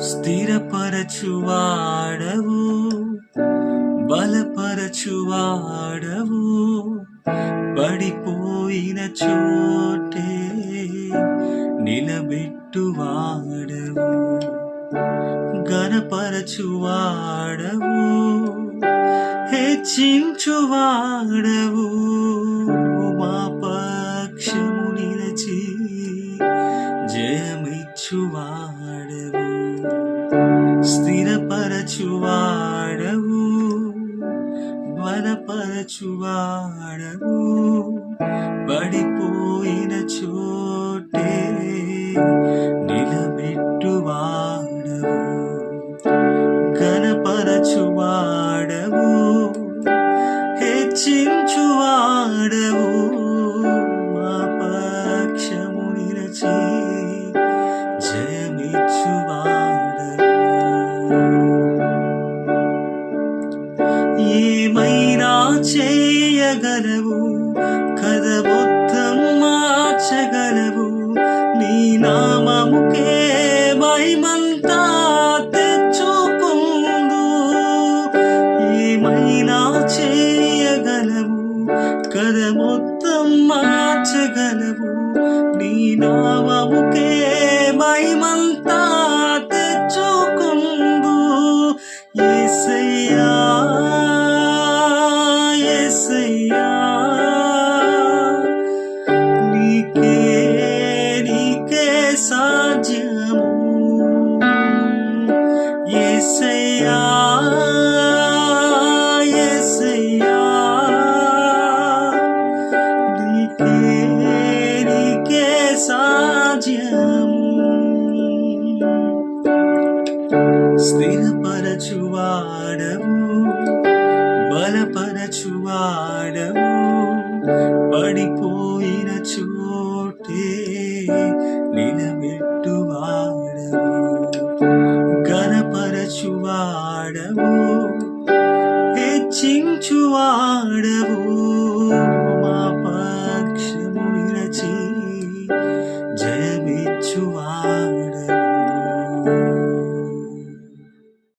స్థిరపరచువాడవు, బలపరచువాడవు, పడిపోయిన చోటే నిలబెట్టువాడవు, ఘనపరచువాడవు, హెచ్చించువాడవు, మా పక్షము నిలచి జయమిచ్చువాడవు, స్థిరపరచువాడవు, బలపరచువాడవు, పడిపోయిన చోటే నిలబెట్టువాడవు, ఘనపరచువాడవు, హెచ్చించువాడవు, మా పక్షము నిలచి జయమిచ్చువాడవు. ఏమైనా చేయగలవు, కథ మొత్తం మార్చగలవు, నీ నామముకే మహిమంతా తెచ్చుకుందు. ఏమైనా చేయగలవు, కథ మొత్తం మార్చగలవు, నీ నామముకే మహిమంతా తెచ్చుకుందు. యేసయ్యా యేసయ్యా, నీకే నీకే సాధ్యము. యేసయ్యా యేసయ్యా, నీకే నీకే సాధ్యము. స్థిరపరచువాడవు, బలపరచువాడవు, పడిపోయిన చోటే నిలబెట్టువాడవు, ఘనపరచువాడవు, హెచ్చించువాడవు,